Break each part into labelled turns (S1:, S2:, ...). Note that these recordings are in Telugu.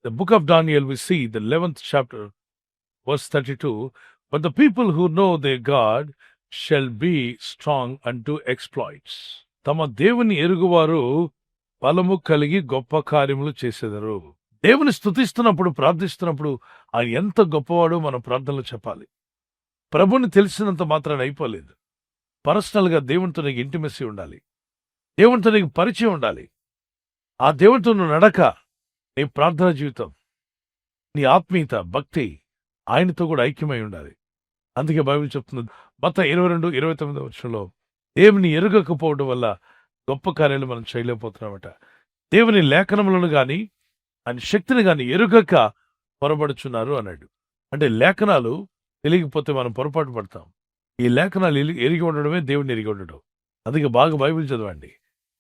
S1: The book of Daniel, we see the 11th chapter, verse 32. But the people who know their God shall be strong unto exploits. తమ దేవుని ఎరుగువారు బలము కలిగి గొప్ప కార్యములు చేసేదరు. దేవుని స్తుతిస్తున్నప్పుడు, ప్రార్థిస్తున్నప్పుడు ఆయన ఎంత గొప్పవాడో మనం ప్రార్థనలో చెప్పాలి. ప్రభుని తెలిసినంత మాత్రాన అయిపోలేదు. పర్సనల్గా దేవునితో నీకు ఇంటిమెసీ ఉండాలి. దేవునితో నీకు పరిచయం ఉండాలి. ఆ దేవునితో నువ్వు నడక, నీ ప్రార్థన జీవితం, నీ ఆత్మీయత, భక్తి ఆయనతో కూడా ఐక్యమై ఉండాలి. అందుకే బైబిల్ చెప్తుంది మత్తయి 22:29 దేవుని ఎరుగకపోవడం వల్ల గొప్ప కార్యాలు మనం చేయలేకపోతున్నామట. దేవుని లేఖనములను గాని ఆయన శక్తిని గాని ఎరుగక పొరబడుచున్నారు అన్నాడు. అంటే లేఖనాలు తెలియకపోతే మనం పొరపాటు పడతాం. ఈ లేఖనాలు ఎరిగి ఉండడమే దేవుడిని ఎరిగి ఉండడం. అందుకే బాగా బైబిల్ చదవండి.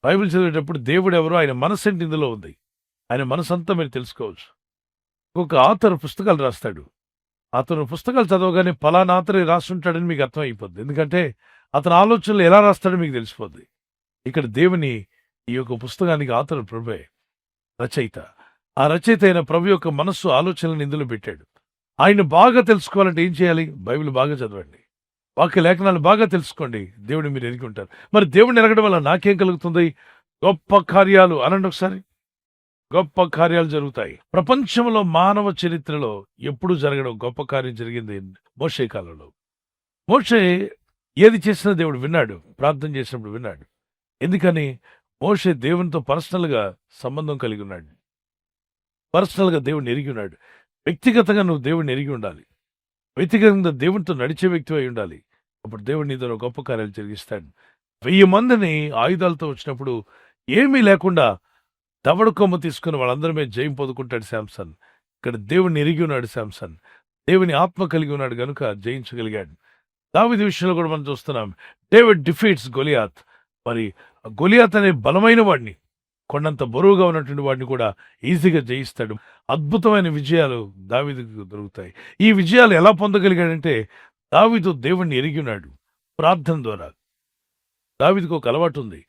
S1: బైబిల్ చదివేటప్పుడు దేవుడు ఎవరో, ఆయన మనసంటి ఇందులో ఉంది. ఆయన మనసంతా మీరు తెలుసుకోవచ్చు. ఒక ఆథర్ పుస్తకాలు రాస్తాడు. అతను పుస్తకాలు చదవగానే పలానా ఆథరే రాస్తుంటాడని మీకు అర్థం అయిపోద్ది. ఎందుకంటే అతని ఆలోచనలు ఎలా రాస్తాడో మీకు తెలిసిపోద్ది. ఇక్కడ దేవుని ఈ యొక్క పుస్తకానికి ఆథర్ ప్రభువే, రచయిత. ఆ రచయిత అయిన ప్రభు యొక్క మనస్సు, ఆలోచనలను ఇందులో పెట్టాడు. ఆయన బాగా తెలుసుకోవాలంటే ఏం చేయాలి? బైబిల్ బాగా చదవండి, వాక్య లేఖనాలు బాగా తెలుసుకోండి. దేవుడిని మీరు ఎరిగి ఉంటారు. మరి దేవుడిని ఎరగడం వల్ల నాకేం కలుగుతుంది? గొప్ప కార్యాలు అనండి ఒకసారి. గొప్ప కార్యాలు జరుగుతాయి. ప్రపంచంలో మానవ చరిత్రలో ఎప్పుడు జరగడం గొప్ప కార్యం జరిగింది మోషే కాలంలో. మోషే ఏది చేసినా దేవుడు విన్నాడు. ప్రార్థన చేసినప్పుడు విన్నాడు. ఎందుకని? మోషే దేవునితో పర్సనల్గా సంబంధం కలిగి ఉన్నాడు. పర్సనల్గా దేవుడిని ఎరిగి ఉన్నాడు. వ్యక్తిగతంగా నువ్వు దేవుడిని ఎరిగి ఉండాలి. వ్యక్తిగతంగా దేవునితో నడిచే వ్యక్తి అయి ఉండాలి. అప్పుడు దేవుడు నీతో గొప్ప కార్యాలు జరిగిస్తాడు. 1000 మందిని ఆయుధాలతో వచ్చినప్పుడు ఏమీ లేకుండా దవడ కొమ్మ తీసుకుని వాళ్ళందరి మీద జయం పొందుకుంటాడు శాంసన్. ఇక్కడ దేవుడిని ఎరిగి ఉన్నాడు శాంసన్. దేవుని ఆత్మ కలిగి ఉన్నాడు కనుక జయించగలిగాడు. దావీదు విషయంలో కూడా మనం చూస్తున్నాం. David defeats Goliath. మరి గొలియాత్ అనే బలమైన వాడిని, కొండంత బరువుగా ఉన్నటువంటి వాడిని కూడా ఈజీగా జయిస్తాడు. అద్భుతమైన విజయాలు దావీదుకు దొరుకుతాయి. ఈ విజయాలు ఎలా పొందగలిగాడంటే దావీదు దేవుణ్ణి ఎరిగి ఉన్నాడు ప్రార్థన ద్వారా. దావీదుకు ఒక అలవాటు ఉంది.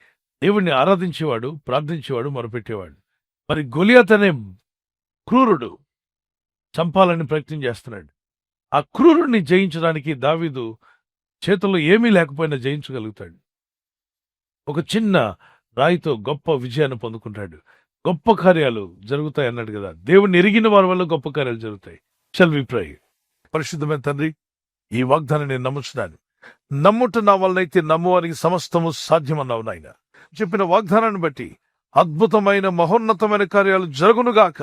S1: దేవుణ్ణి ఆరాధించేవాడు, ప్రార్థించేవాడు, మొరపెట్టేవాడు. మరి గొలియాత్ అనే క్రూరుడు చంపాలని ప్రయత్నం చేస్తున్నాడు. ఆ క్రూరుడిని జయించడానికి దావీదు చేతుల్లో ఏమీ లేకపోయినా జయించగలుగుతాడు. ఒక చిన్న రాయితో గొప్ప విజయాన్ని పొందుకుంటాడు. గొప్ప కార్యాలు జరుగుతాయి అన్నాడు కదా. దేవుణ్ణి ఎరిగిన వారి వల్ల గొప్ప కార్యాలు జరుగుతాయి. షల్ వి ప్రే. పరిశుద్ధమైన తండ్రి, ఈ వాగ్దానం నేను నమ్ముచున్నాను. నమ్ముట నా వల్లనైతే నమ్మువారికి సమస్తము సాధ్యమన్నావు నాయన. చెప్పిన వాగ్దానాన్ని బట్టి అద్భుతమైన మహోన్నతమైన కార్యాలు జరుగునుగాక.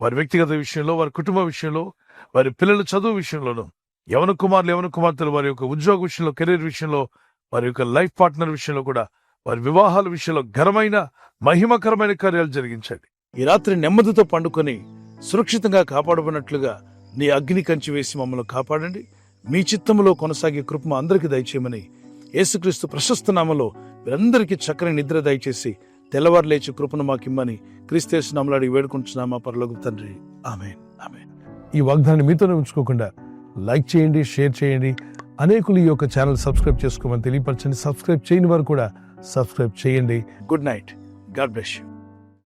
S1: వారి వ్యక్తిగత విషయంలో, వారి కుటుంబ విషయంలో, వారి పిల్లల చదువు విషయంలోనూ, యవన కుమారులు, యవన కుమార్తెలు వారి యొక్క ఉద్యోగ విషయంలో, కెరీర్ విషయంలో, వారి యొక్క లైఫ్ పార్ట్నర్ విషయంలో కూడా, వారి వివాహాల విషయంలో ఘనమైన మహిమకరమైన కార్యాలు జరిగించండి. ఈ రాత్రి నెమ్మదితో పండుకొని సురక్షితంగా కాపాడబడినట్లుగా నీ అగ్ని కంచి వేసి మమ్మల్ని కాపాడండి. మీ చిత్తములో కొనసాగే కృప అందరికీ దయచేయమని యేసుక్రీస్తు ప్రశస్త నామములో వీరందరికీ చక్కని నిద్ర దయచేసి తెల్లవారు లేచి కృపను మాకిమ్మని క్రీస్తు నామములో అడిగి వేడుకుంటున్నామా పరలోకపు తండ్రి. ఆమేన్, ఆమేన్. ఈ వాగ్దానాన్ని మీతోనే ఉంచుకోకుండా లైక్ చేయండి, షేర్ చేయండి. అనేకులు ఈ యొక్క ఛానల్ సబ్స్క్రైబ్ చేసుకోమని తెలియపరచండి. సబ్స్క్రైబ్ చేయని వారు కూడా సబ్స్క్రైబ్ చేయండి. Good night. God bless you.